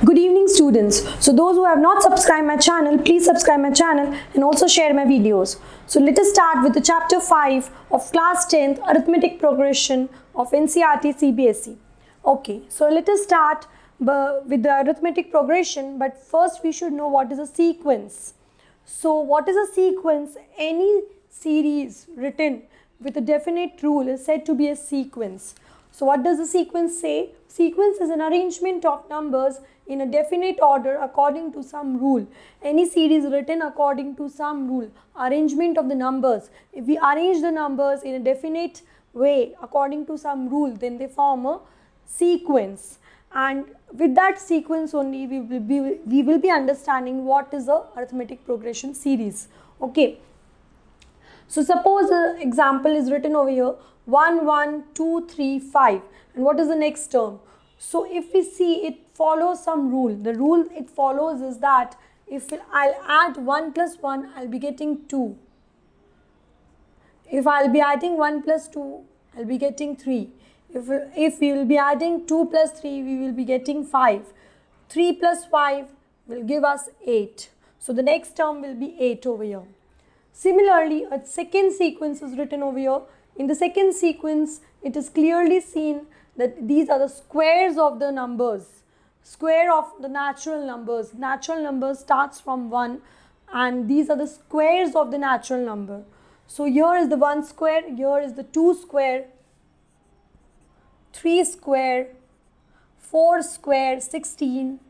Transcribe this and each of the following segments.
Good evening students. So those who have not subscribed my channel, please subscribe my channel and also share my videos. So let us start with the chapter 5 of class 10th arithmetic progression of NCERT CBSE. Okay, so let us start with the arithmetic progression, but first we should know what is a sequence. So what is a sequence? Any series written with a definite rule is said to be a sequence. So what does the sequence say? Sequence is an arrangement of numbers in a definite order according to some rule. Any series written according to some rule. Arrangement of the numbers. If we arrange the numbers in a definite way according to some rule, then they form a sequence. And with that sequence only we will be understanding what is a arithmetic progression series. Okay. So suppose an example is written over here 1, 1, 2, 3, 5. And what is the next term? So if we see, it follows some rule. The rule it follows is that if I'll add 1 plus 1, I'll be getting 2. If I'll be adding 1 plus 2, I'll be getting 3. If we will be adding 2 plus 3, we will be getting 5. 3 plus 5 will give us 8. So the next term will be 8 over here. Similarly, a second sequence is written over here. In the second sequence, it is clearly seen that these are the squares of the numbers. Square of the natural numbers. Natural number starts from 1 and these are the squares of the natural number. So here is the 1 square, here is the 2 square, 3 square, 4 square, 16,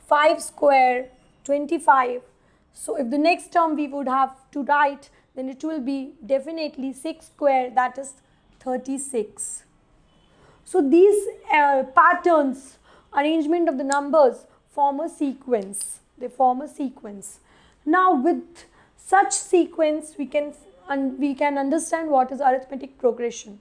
5 square, 25. So if the next term we would have to write, then it will be definitely 6 square, that is 36. So these patterns, arrangement of the numbers form a sequence. They form a sequence. Now with such sequence we can understand what is arithmetic progression.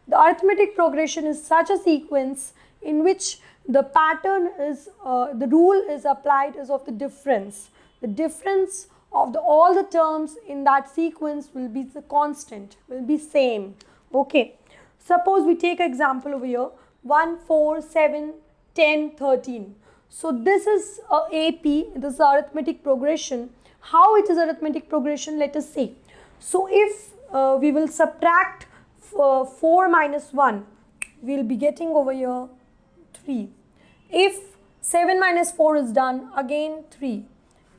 The arithmetic progression is such a sequence in which the pattern is, the rule is applied is of the difference. The difference of all the terms in that sequence will be the constant, will be same. Okay. Suppose we take an example over here 1, 4, 7, 10, 13. So this is AP, this is arithmetic progression. How it is arithmetic progression, let us see. So if we will subtract 4 minus 1, we will be getting over here 3. If 7 minus 4 is done, again 3.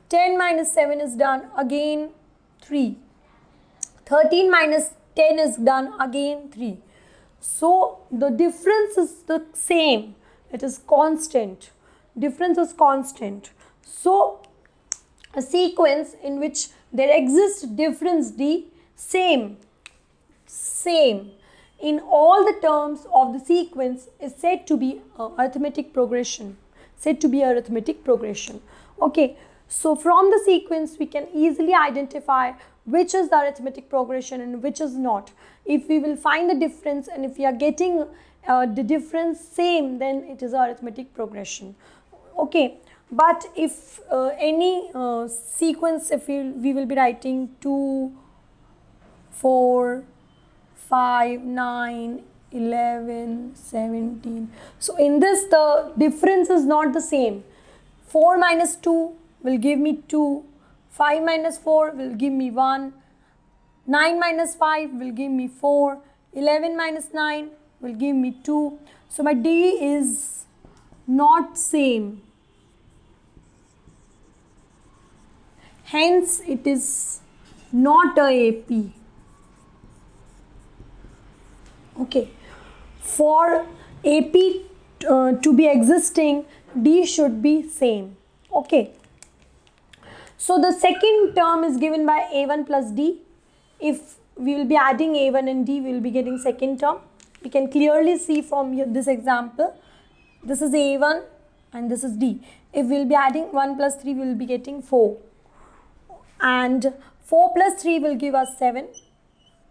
10 minus 7 is done, again 3. 13 minus 10 is done, again 3. So the difference is the same. It is constant. Difference is constant. So a sequence in which there exists difference D, same in all the terms of the sequence is said to be arithmetic progression. Said to be arithmetic progression. Okay. So from the sequence we can easily identify which is the arithmetic progression and which is not. If we will find the difference and if we are getting the difference same, then it is arithmetic progression. Okay. But if any sequence, if we will be writing 2, 4, 5, 9, 11, 17. So in this the difference is not the same. 4 minus 2 will give me 2, 5 minus 4 will give me 1, 9 minus 5 will give me 4, 11 minus 9 will give me 2. So my D is not same. Hence it is not a AP. Okay. For AP to be existing, D should be same. Okay. So the second term is given by A1 plus D. If we will be adding A1 and D, we will be getting second term. We can clearly see from this example. This is A1 and this is D. If we will be adding 1 plus 3, we will be getting 4. And 4 plus 3 will give us 7.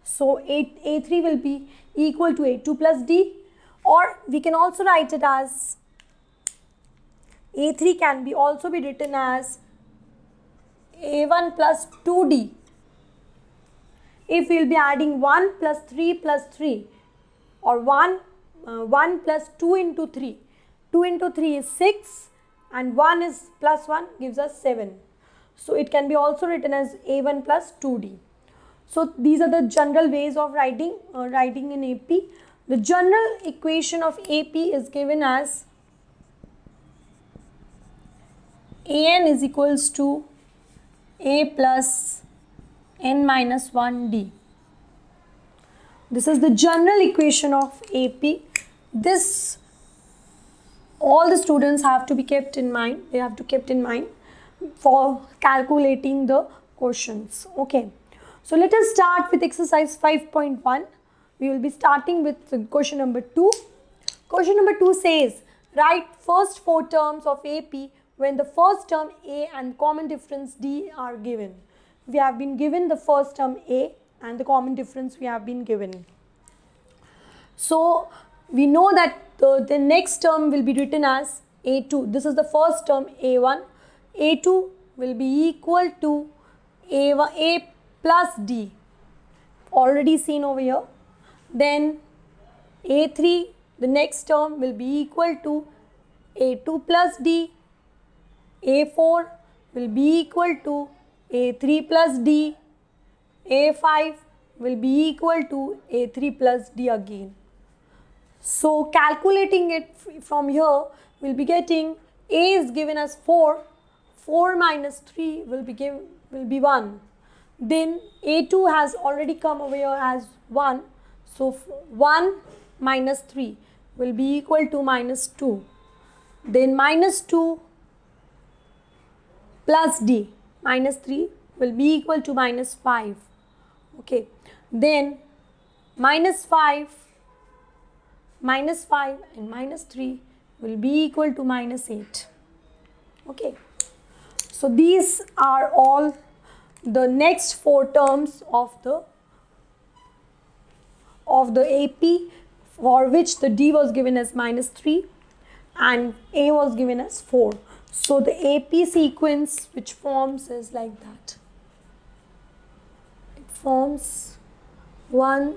So A3 will be equal to A2 plus D. Or we can also write it as A3 can be also be written as A1 plus 2D. If we will be adding 1 plus 3 plus 3 or 1 plus 2 into 3. 2 into 3 is 6 and 1 is plus 1 gives us 7. So it can be also written as A1 plus 2D. So these are the general ways of writing in AP. The general equation of AP is given as AN is equals to A plus N minus 1D. This is the general equation of AP. This all the students have to be kept in mind. They have to kept in mind for calculating the questions. Okay. So let us start with exercise 5.1. We will be starting with question number 2. Question number 2 says, write first 4 terms of AP when the first term A and common difference D are given. We have been given the first term A and the common difference we have been given. So we know that the next term will be written as A2. This is the first term A1. A2 will be equal to A plus D, already seen over here. Then A3, the next term will be equal to A2 plus D. A4 will be equal to A3 plus D. A5 will be equal to A3 plus D again. So calculating it from here, we'll be getting A is given as 4. 4 minus 3 will be 1. Then A2 has already come over here as 1. So 1 minus 3 will be equal to minus 2. Then minus 2 plus D, minus 3 will be equal to minus 5. Okay. Then minus 5 and minus 3 will be equal to minus 8. Okay. So these are all the next 4 terms of the AP, for which the D was given as minus 3 and A was given as 4. So the AP sequence which forms is like that. It forms 1,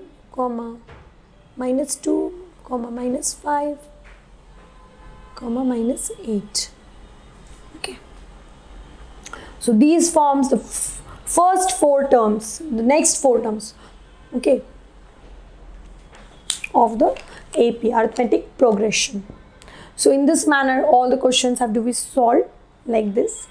minus 2, minus 5, minus 8. Okay. So these forms the first 4 terms, the next 4 terms, okay, of the AP, arithmetic progression. So in this manner, all the questions have to be solved like this,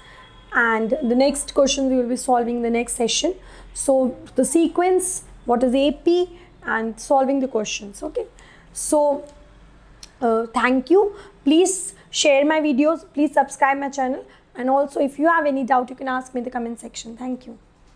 and the next question we will be solving in the next session. So the sequence, what is AP, and solving the questions. Okay. So thank you. Please share my videos. Please subscribe my channel. And also if you have any doubt, you can ask me in the comment section. Thank you.